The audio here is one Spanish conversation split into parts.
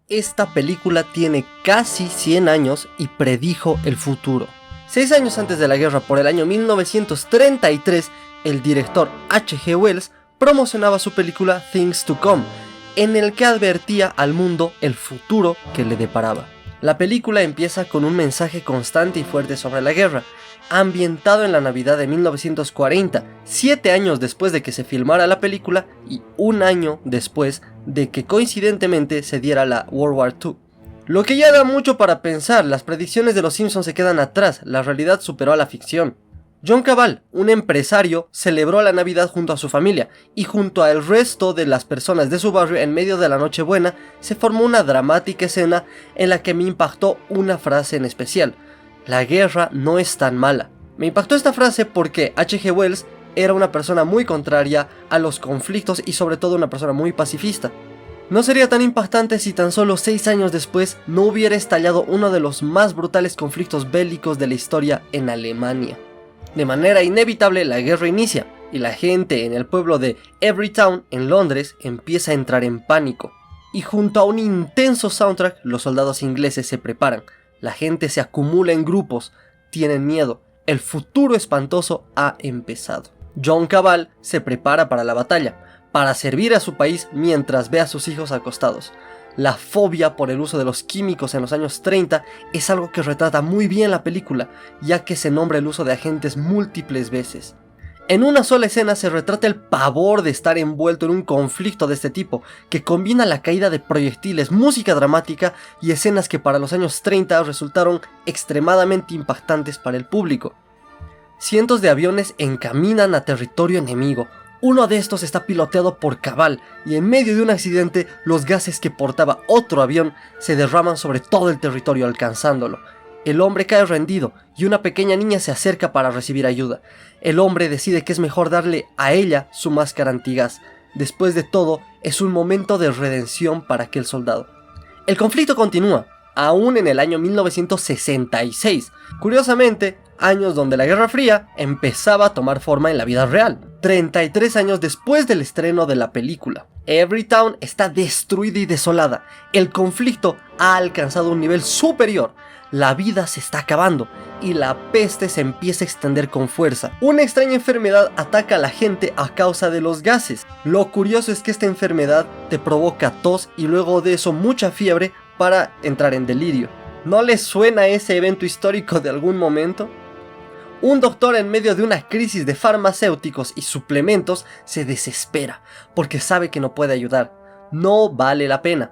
Esta película tiene casi 100 años y predijo el futuro. 6 años antes de la guerra, por el año 1933, el director H.G. Wells promocionaba su película Things to Come, en el que advertía al mundo el futuro que le deparaba. La película empieza con un mensaje constante y fuerte sobre la guerra, ambientado en la Navidad de 1940, 7 años después de que se filmara la película y un año después de que coincidentemente se diera la World War II. Lo que ya da mucho para pensar, las predicciones de los Simpsons se quedan atrás, la realidad superó a la ficción. John Caval, un empresario, celebró la Navidad junto a su familia y junto al resto de las personas de su barrio en medio de la Nochebuena se formó una dramática escena en la que me impactó una frase en especial: la guerra no es tan mala. Me impactó esta frase porque H.G. Wells era una persona muy contraria a los conflictos y sobre todo una persona muy pacifista. No sería tan impactante si tan solo 6 años después no hubiera estallado uno de los más brutales conflictos bélicos de la historia en Alemania. De manera inevitable la guerra inicia y la gente en el pueblo de Everytown en Londres empieza a entrar en pánico. Y junto a un intenso soundtrack los soldados ingleses se preparan, la gente se acumula en grupos, tienen miedo, el futuro espantoso ha empezado. John Caval se prepara para la batalla, para servir a su país mientras ve a sus hijos acostados. La fobia por el uso de los químicos en los años 30 es algo que retrata muy bien la película, ya que se nombra el uso de agentes múltiples veces. En una sola escena se retrata el pavor de estar envuelto en un conflicto de este tipo, que combina la caída de proyectiles, música dramática y escenas que para los años 30 resultaron extremadamente impactantes para el público. Cientos de aviones encaminan a territorio enemigo. Uno de estos está piloteado por Caval y en medio de un accidente los gases que portaba otro avión se derraman sobre todo el territorio alcanzándolo. El hombre cae rendido y una pequeña niña se acerca para recibir ayuda. El hombre decide que es mejor darle a ella su máscara antigas. Después de todo, es un momento de redención para aquel soldado. El conflicto continúa, aún en el año 1966. Curiosamente, años donde la Guerra Fría empezaba a tomar forma en la vida real. 33 años después del estreno de la película. Everytown está destruida y desolada. El conflicto ha alcanzado un nivel superior. La vida se está acabando y la peste se empieza a extender con fuerza. Una extraña enfermedad ataca a la gente a causa de los gases. Lo curioso es que esta enfermedad te provoca tos y luego de eso mucha fiebre para entrar en delirio. ¿No les suena ese evento histórico de algún momento? Un doctor en medio de una crisis de farmacéuticos y suplementos se desespera porque sabe que no puede ayudar. No vale la pena.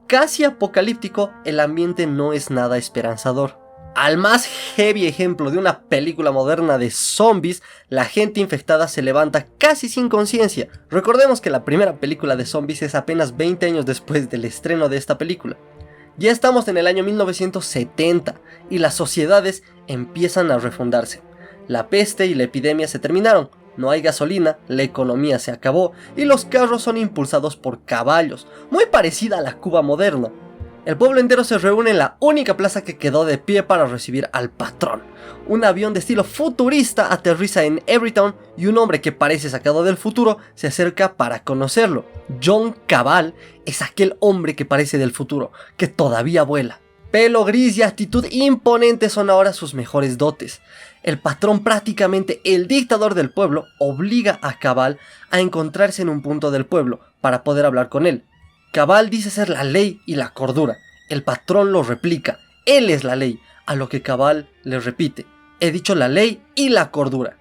Casi apocalíptico, el ambiente no es nada esperanzador. Al más heavy ejemplo de una película moderna de zombies, la gente infectada se levanta casi sin conciencia. Recordemos que la primera película de zombies es apenas 20 años después del estreno de esta película. Ya estamos en el año 1970 y las sociedades empiezan a refundarse. La peste y la epidemia se terminaron, no hay gasolina, la economía se acabó y los carros son impulsados por caballos, muy parecida a la Cuba moderna. El pueblo entero se reúne en la única plaza que quedó de pie para recibir al patrón. Un avión de estilo futurista aterriza en Everytown y un hombre que parece sacado del futuro se acerca para conocerlo. John Caval es aquel hombre que parece del futuro, que todavía vuela. Pelo gris y actitud imponente son ahora sus mejores dotes. El patrón, prácticamente el dictador del pueblo, obliga a Caval a encontrarse en un punto del pueblo para poder hablar con él. Caval dice ser la ley y la cordura. El patrón lo replica. Él es la ley, a lo que Caval le repite. He dicho la ley y la cordura.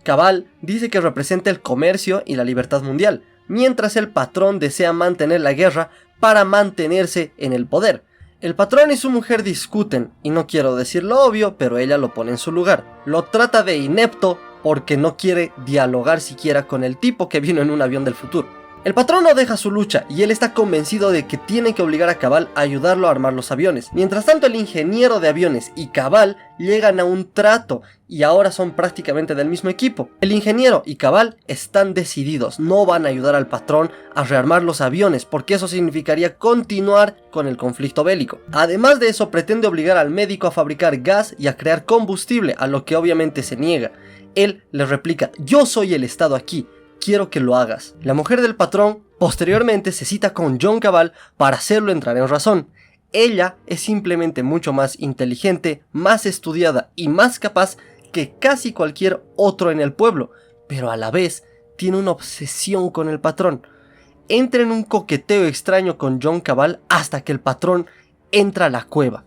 Caval dice que representa el comercio y la libertad mundial, mientras el patrón desea mantener la guerra para mantenerse en el poder. El patrón y su mujer discuten, y no quiero decir lo obvio, pero ella lo pone en su lugar. Lo trata de inepto porque no quiere dialogar siquiera con el tipo que vino en un avión del futuro. El patrón no deja su lucha y él está convencido de que tiene que obligar a Caval a ayudarlo a armar los aviones. Mientras tanto, el ingeniero de aviones y Caval llegan a un trato y ahora son prácticamente del mismo equipo. El ingeniero y Caval están decididos, no van a ayudar al patrón a rearmar los aviones porque eso significaría continuar con el conflicto bélico. Además de eso, pretende obligar al médico a fabricar gas y a crear combustible, a lo que obviamente se niega. Él le replica: yo soy el Estado aquí, quiero que lo hagas. La mujer del patrón Posteriormente se cita con John Cabal para hacerlo entrar en razón. Ella es simplemente mucho más inteligente, más estudiada y más capaz que casi cualquier otro en el pueblo, pero a la vez tiene una obsesión con el patrón. Entra en un coqueteo extraño con John Cabal hasta que el patrón entra a la cueva.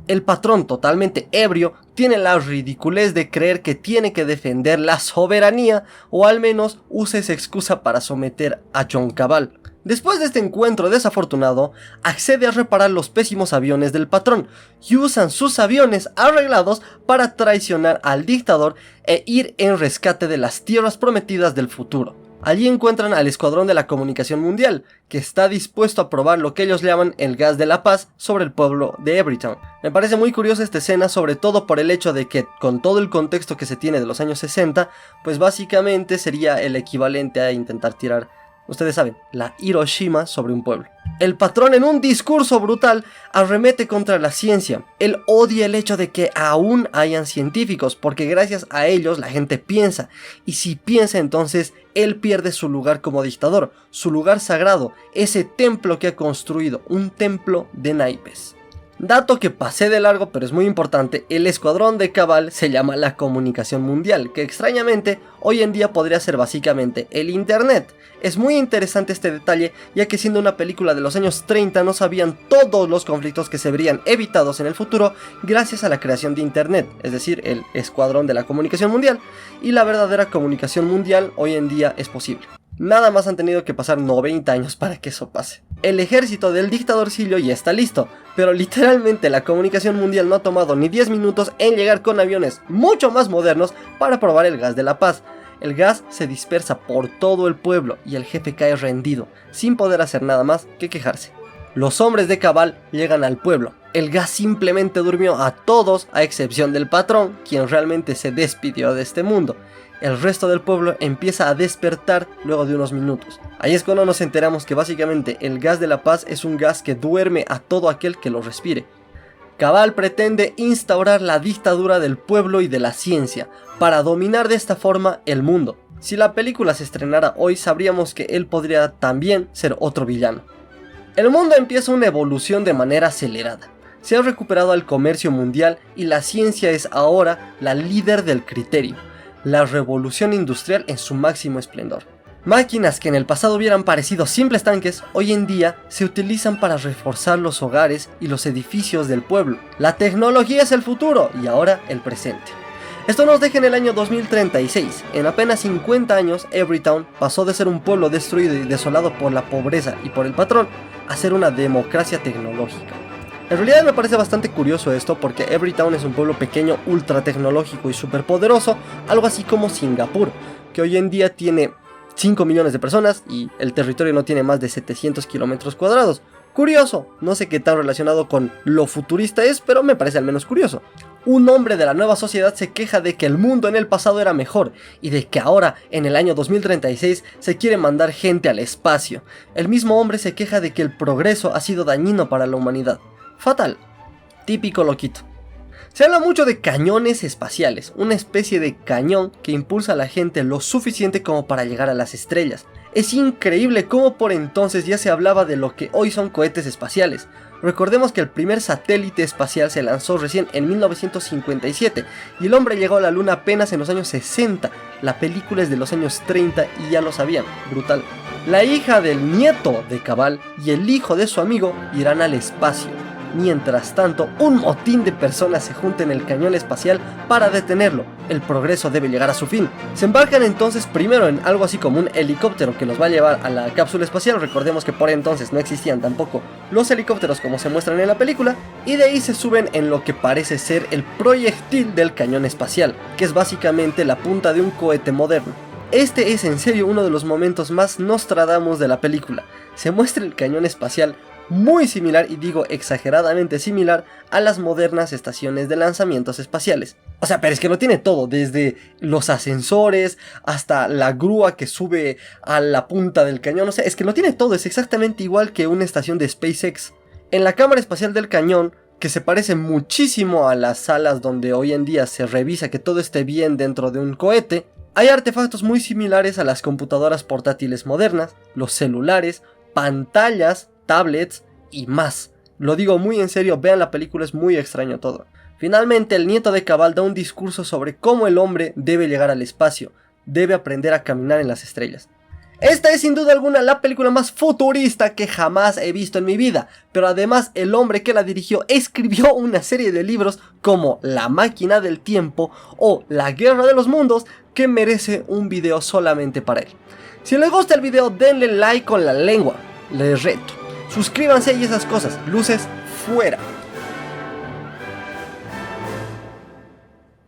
El patrón, totalmente ebrio, tiene la ridiculez de creer que tiene que defender la soberanía, o al menos usa esa excusa para someter a John Cabal. Después de este encuentro desafortunado, accede a reparar los pésimos aviones del patrón y usan sus aviones arreglados para traicionar al dictador e ir en rescate de las tierras prometidas del futuro. Allí encuentran al Escuadrón de la Comunicación Mundial, que está dispuesto a probar lo que ellos llaman el gas de la paz sobre el pueblo de Everytown. Me parece muy curiosa esta escena, sobre todo por el hecho de que, con todo el contexto que se tiene de los años 60, pues básicamente sería el equivalente a intentar tirar, ustedes saben, la Hiroshima sobre un pueblo. El patrón, en un discurso brutal, arremete contra la ciencia. Él odia el hecho de que aún hayan científicos, porque gracias a ellos la gente piensa, y si piensa entonces él pierde su lugar como dictador, su lugar sagrado, ese templo que ha construido, un templo de naipes. Dato que pasé de largo, pero es muy importante: el Escuadrón de Cabal se llama la Comunicación Mundial, que extrañamente hoy en día podría ser básicamente el internet. Es muy interesante este detalle, ya que siendo una película de los años 30 no sabían todos los conflictos que se verían evitados en el futuro gracias a la creación de internet, es decir, el Escuadrón de la Comunicación Mundial, y la verdadera comunicación mundial hoy en día es posible. Nada más han tenido que pasar 90 años para que eso pase. El ejército del dictadorcillo ya está listo, pero literalmente la comunicación mundial no ha tomado ni 10 minutos en llegar con aviones mucho más modernos para probar el gas de la paz. El gas se dispersa por todo el pueblo y el jefe cae rendido, sin poder hacer nada más que quejarse. Los hombres de Cabal llegan al pueblo. El gas simplemente durmió a todos, a excepción del patrón, quien realmente se despidió de este mundo. El resto del pueblo empieza a despertar luego de unos minutos. Ahí es cuando nos enteramos que básicamente el gas de la paz es un gas que duerme a todo aquel que lo respire. Cabal pretende instaurar la dictadura del pueblo y de la ciencia, para dominar de esta forma el mundo. Si la película se estrenara hoy, sabríamos que él podría también ser otro villano. El mundo empieza una evolución de manera acelerada. Se ha recuperado el comercio mundial y la ciencia es ahora la líder del criterio. La revolución industrial en su máximo esplendor. Máquinas que en el pasado hubieran parecido simples tanques, hoy en día se utilizan para reforzar los hogares y los edificios del pueblo. La tecnología es el futuro y ahora el presente. Esto nos deja en el año 2036. En apenas 50 años, Everytown pasó de ser un pueblo destruido y desolado por la pobreza y por el patrón, a ser una democracia tecnológica. En realidad me parece bastante curioso esto, porque Everytown es un pueblo pequeño, ultra tecnológico y súper poderoso, algo así como Singapur, que hoy en día tiene 5 millones de personas y el territorio no tiene más de 700 kilómetros cuadrados. Curioso, no sé qué tan relacionado con lo futurista es, pero me parece al menos curioso. Un hombre de la nueva sociedad se queja de que el mundo en el pasado era mejor y de que ahora, en el año 2036, se quiere mandar gente al espacio. El mismo hombre se queja de que el progreso ha sido dañino para la humanidad. Fatal. Típico loquito. Se habla mucho de cañones espaciales, una especie de cañón que impulsa a la gente lo suficiente como para llegar a las estrellas. Es increíble cómo por entonces ya se hablaba de lo que hoy son cohetes espaciales. Recordemos que el primer satélite espacial se lanzó recién en 1957 y el hombre llegó a la luna apenas en los años 60. La película es de los años 30 y ya lo sabían, brutal. La hija del nieto de Cabal y el hijo de su amigo irán al espacio. Mientras tanto, un motín de personas se junta en el cañón espacial para detenerlo. El progreso debe llegar a su fin. Se embarcan entonces primero en algo así como un helicóptero que los va a llevar a la cápsula espacial. Recordemos que por entonces no existían tampoco los helicópteros como se muestran en la película. Y de ahí se suben en lo que parece ser el proyectil del cañón espacial, que es básicamente la punta de un cohete moderno. Este es en serio uno de los momentos más Nostradamus de la película. Se muestra el cañón espacial muy similar, y digo exageradamente similar, a las modernas estaciones de lanzamientos espaciales. O sea, pero es que lo tiene todo, desde los ascensores hasta la grúa que sube a la punta del cañón. O sea, es que lo tiene todo, es exactamente igual que una estación de SpaceX. En la cámara espacial del cañón, que se parece muchísimo a las salas donde hoy en día se revisa que todo esté bien dentro de un cohete, Hay artefactos muy similares a las computadoras portátiles modernas, los celulares, pantallas, tablets y más. Lo digo muy en serio, vean la película, es muy extraño todo. Finalmente, el nieto de Cabal da un discurso sobre cómo el hombre debe llegar al espacio, debe aprender a caminar en las estrellas. Esta es sin duda alguna la película más futurista que jamás he visto en mi vida, pero además el hombre que la dirigió escribió una serie de libros como La máquina del tiempo o La guerra de los mundos que merece un video solamente para él. Si les gusta el video denle like con la lengua, les reto. Suscríbanse y esas cosas, luces fuera.